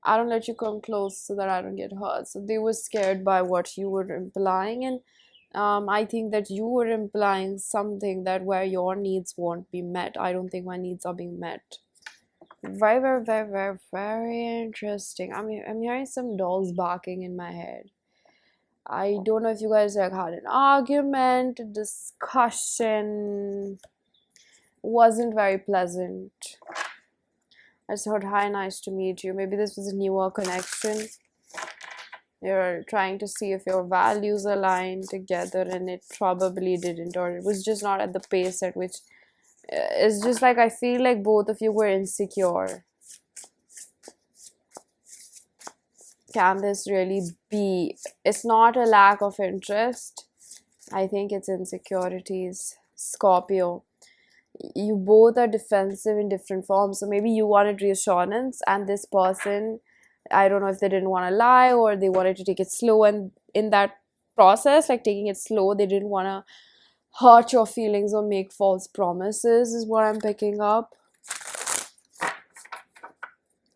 I don't let you come close so that I don't get hurt. So they were scared by what you were implying, and I think that you were implying something that where your needs won't be met. I don't think my needs are being met. Very, very, very, very, very interesting. I'm hearing some dogs barking in my head. I don't know if you guys like had an argument, a discussion. Wasn't very pleasant. I just heard, hi, nice to meet you. Maybe this was a newer connection. You're trying to see if your values align together, and it probably didn't, or it was just not at the pace at which. It's just like I feel like both of you were insecure. Can this really be? It's not a lack of interest. I think it's insecurities. Scorpio. You both are defensive in different forms. So maybe you wanted reassurance, and this person, I don't know if they didn't want to lie or they wanted to take it slow, and in that process, like taking it slow, they didn't want to hurt your feelings or make false promises, is what I'm picking up.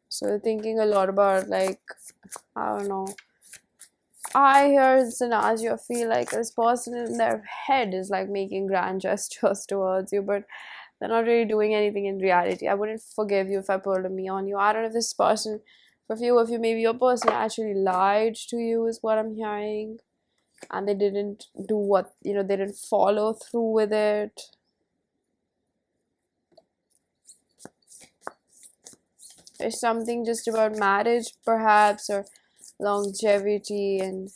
So you're thinking a lot about, like, I don't know. I hear this analogy. I feel like this person in their head is like making grand gestures towards you, but they're not really doing anything in reality. I wouldn't forgive you if I pulled a me on you. I don't know if this person, for a few of you, maybe your person actually lied to you, is what I'm hearing. And they didn't do what, they didn't follow through with it. There's something just about marriage, perhaps, or longevity, and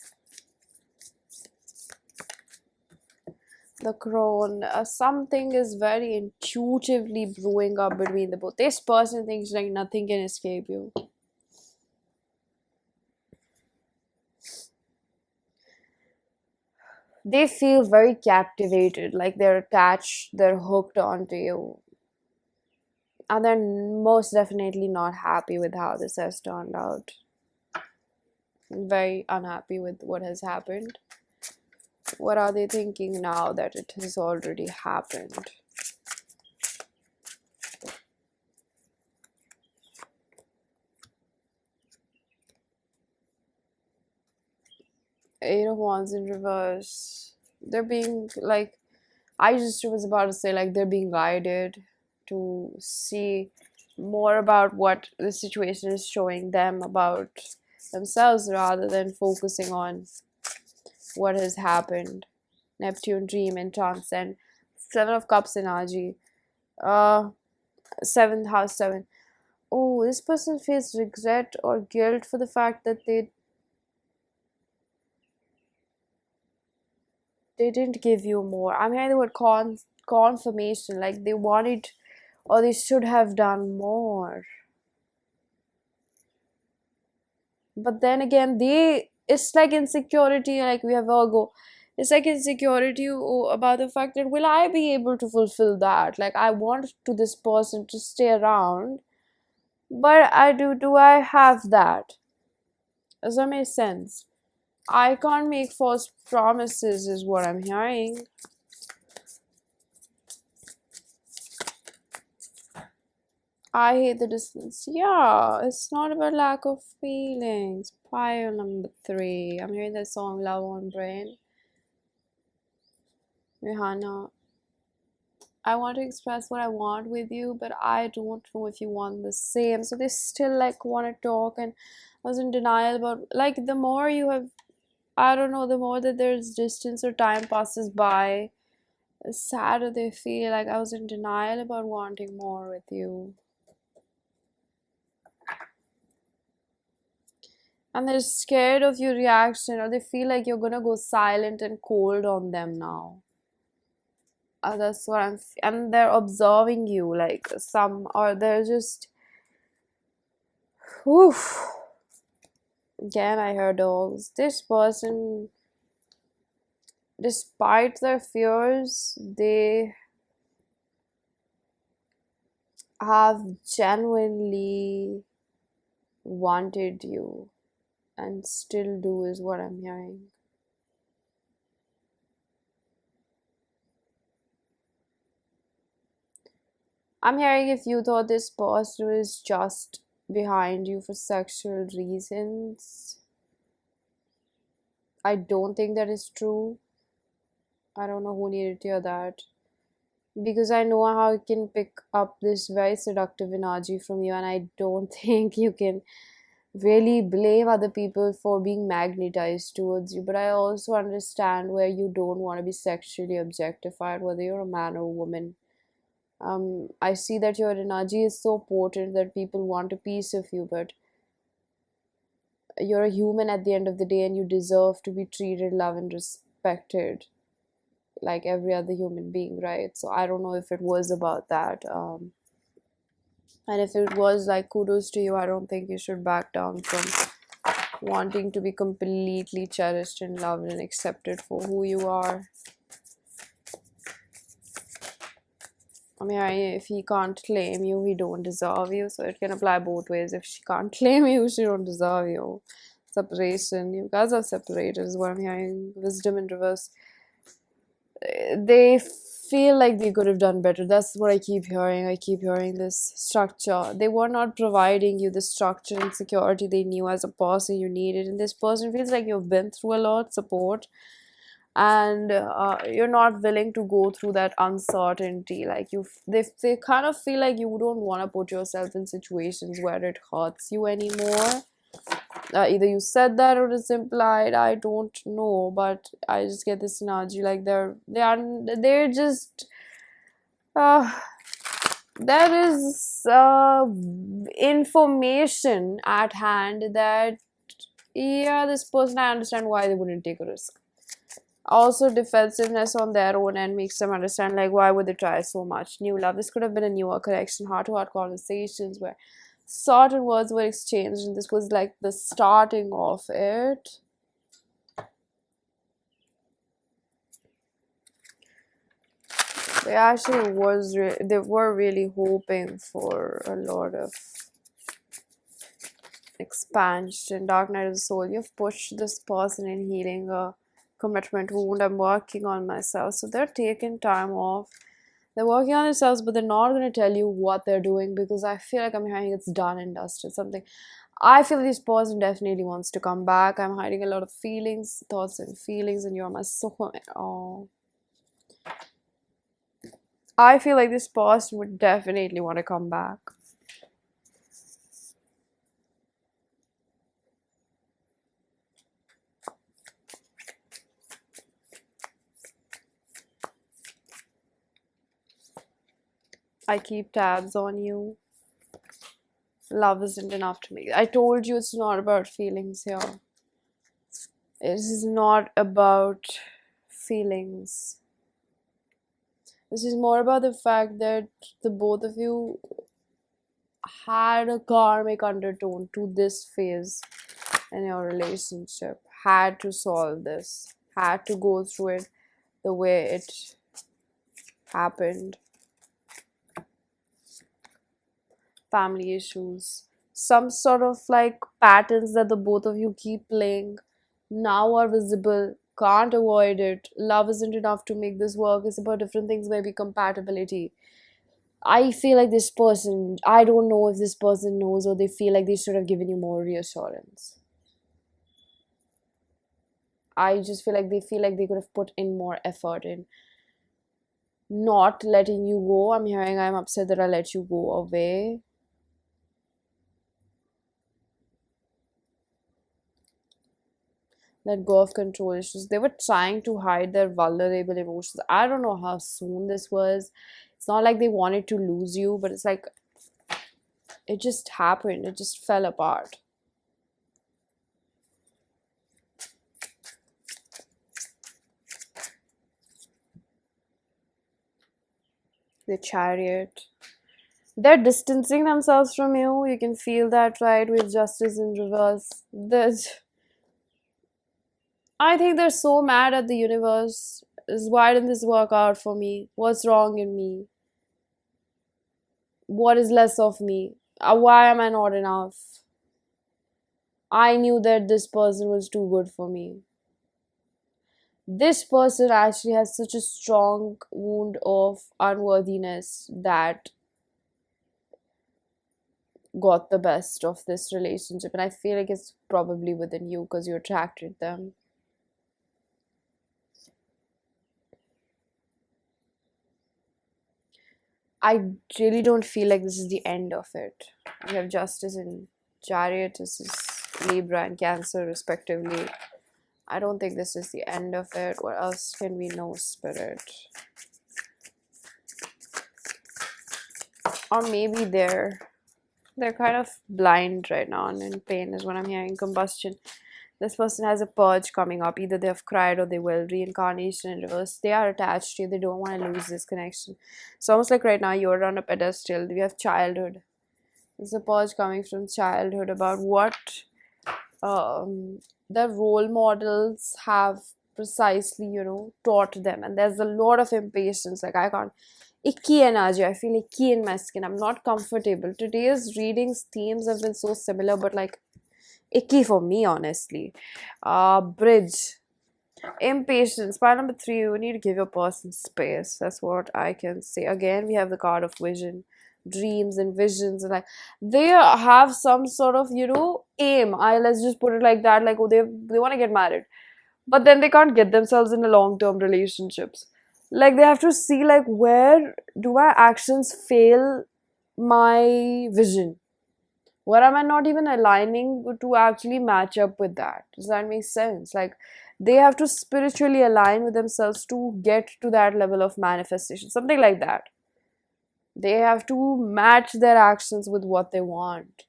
the crone. Something is very intuitively brewing up between the both. This person thinks like nothing can escape you. They feel very captivated, like they're attached, they're hooked onto you. And they're most definitely not happy with how this has turned out. Very unhappy with what has happened. What are they thinking now that it has already happened? Eight of Wands in reverse. They're being like, I just was about to say, like, they're being guided to see more about what the situation is showing them about themselves, rather than focusing on what has happened. Neptune, dream, and transcend. Seven of Cups energy. Seventh house, 7. Oh, this person feels regret or guilt for the fact that they didn't give you more. I'm hearing the word confirmation, like they wanted or they should have done more. But then again, it's like insecurity, like we have Virgo. It's like insecurity about the fact that will I be able to fulfill that? Like I want to this person to stay around, but do I have that? Does that make sense? I can't make false promises, is what I'm hearing. I hate the distance. Yeah, it's not about lack of feelings. Pile number 3. I'm hearing that song Love on Brain. Rihanna, I want to express what I want with you, but I don't know if you want the same. So they still like want to talk, and I was in denial about like the more you have, I don't know, the more that there's distance or time passes by, the sadder they feel. Like I was in denial about wanting more with you. And they're scared of your reaction, or they feel like you're gonna go silent and cold on them now. That's what and they're observing you like some, or they're just, oof. Again, I heard dogs. This person, despite their fears, they have genuinely wanted you and still do, is what I'm hearing. I'm hearing if you thought this person was just behind you for sexual reasons, I don't think that is true. I don't know who needed to hear that. Because I know how I can pick up this very seductive energy from you, and I don't think you can really blame other people for being magnetized towards you. But I also understand where you don't want to be sexually objectified, whether you're a man or a woman. I see that your energy is so potent that people want a piece of you, but you're a human at the end of the day, and you deserve to be treated, loved, and respected like every other human being, right? So I don't know if it was about that. And if it was, like, kudos to you. I don't think you should back down from wanting to be completely cherished and loved and accepted for who you are. I mean, if he can't claim you, he don't deserve you. So it can apply both ways. If she can't claim you, she don't deserve you. Separation. You guys are separated is what I'm hearing. Wisdom in reverse. They feel like they could have done better. That's what I keep hearing. I keep hearing this structure. They were not providing you the structure and security they knew as a person you needed. And this person feels like you've been through a lot, support, and you're not willing to go through that uncertainty. Like they kind of feel like you don't want to put yourself in situations where it hurts you anymore. Either you said that or it's implied, I don't know, but I just get this energy like they're just uh there is information at hand that, yeah, this person, I understand why they wouldn't take a risk. Also, defensiveness on their own end makes them understand, like, why would they try so much? New love, this could have been a newer connection, heart to heart conversations where certain words were exchanged, and this was like the starting of it. They were really hoping for a lot of expansion. Dark night of the soul, you've pushed this person in healing a commitment wound. I'm working on myself, so they're taking time off. They're working on themselves, but they're not going to tell you what they're doing, because I feel like I'm hearing it's done and dusted. Something. I feel this person definitely wants to come back. I'm hiding a lot of feelings, thoughts and feelings, and you're my soul. Oh. I feel like this person would definitely want to come back. I keep tabs on you. Love isn't enough to me. I told you it's not about feelings here. It is not about feelings. This is more about the fact that the both of you had a karmic undertone to this phase in your relationship. Had to solve this. Had to go through it the way it happened. Family issues. Some sort of like patterns that the both of you keep playing now are visible. Can't avoid it. Love isn't enough to make this work. It's about different things, maybe compatibility. I feel like this person, I don't know if this person knows, or they feel like they should have given you more reassurance. I just feel like they could have put in more effort in not letting you go. I'm hearing I'm upset that I let you go away. Let go of control issues. They were trying to hide their vulnerable emotions. I don't know how soon this was. It's not like they wanted to lose you, but it's like it just happened. It just fell apart. The Chariot. They're distancing themselves from you. You can feel that, right? With Justice in reverse. I think they're so mad at the universe. Why didn't this work out for me? What's wrong in me? What is less of me? Why am I not enough? I knew that this person was too good for me. This person actually has such a strong wound of unworthiness that got the best of this relationship. And I feel like it's probably within you because you attracted them. I really don't feel like this is the end of it. We have Justice in Chariot. This is Libra and Cancer, respectively. I don't think this is the end of it. What else can we know, Spirit? Or maybe they're kind of blind right now and in pain is what I'm hearing. Combustion. This person has a purge coming up. Either they have cried or they will. Reincarnation in reverse. They are attached to you. They don't want to lose this connection. It's almost like right now you're on a pedestal. We have childhood. There's a purge coming from childhood about what the role models have precisely, taught them. And there's a lot of impatience. Like I can't. Icky energy. I feel icky in my skin. I'm not comfortable. Today's readings themes have been so similar, but like icky for me, honestly. Bridge. Impatience. Pile number 3, you need to give your person space. That's what I can say. Again, we have the card of vision, dreams and visions, and like they have some sort of, aim. Let's just put it like that. Like, oh, they want to get married, but then they can't get themselves in a long-term relationships. Like they have to see like where do my actions fail my vision? What am I not even aligning to actually match up with that? Does that make sense? Like they have to spiritually align with themselves to get to that level of manifestation, something like that. They have to match their actions with what they want.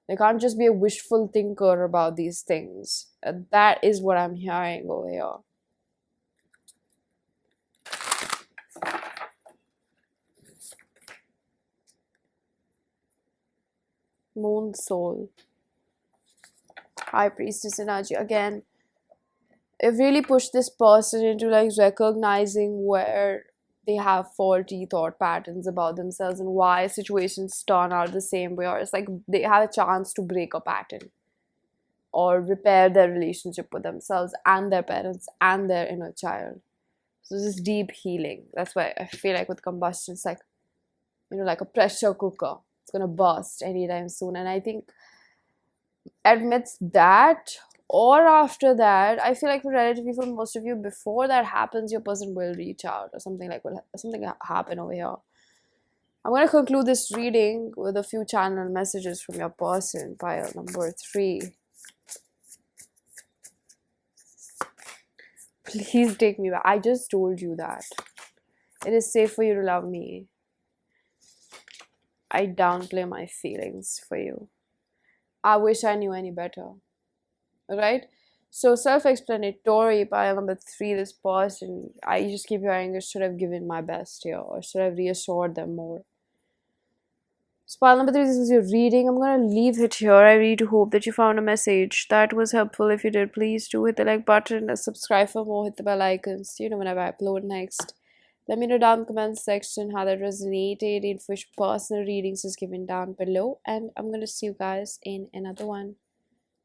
They can't just be a wishful thinker about these things. That is what I'm hearing over here. Moon soul. High priestess energy. Again, it really pushed this person into like recognizing where they have faulty thought patterns about themselves and why situations turn out the same way, or it's like they have a chance to break a pattern or repair their relationship with themselves and their parents and their inner child. So this is deep healing. That's why I feel like with combustion, it's like, like a pressure cooker. It's gonna burst anytime soon. And I think amidst that or after that, I feel like relatively for most of you, before that happens, your person will reach out or something happen over here. I'm going to conclude this reading with a few channel messages from your person, pile number 3. Please take me back. I just told you that. It is safe for you to love me. I downplay my feelings for you. I wish I knew any better. Right? So self-explanatory, pile number 3, this person, I just keep hearing, I should have given my best here, or should have reassured them more. So pile number 3, this is your reading. I'm going to leave it here. I really do hope that you found a message that was helpful. If you did, please do hit the like button, subscribe for more, hit the bell icons, whenever I upload next. Let me know down in the comments section how that resonated. Info for personal readings is given down below. And I'm going to see you guys in another one.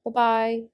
Bye-bye.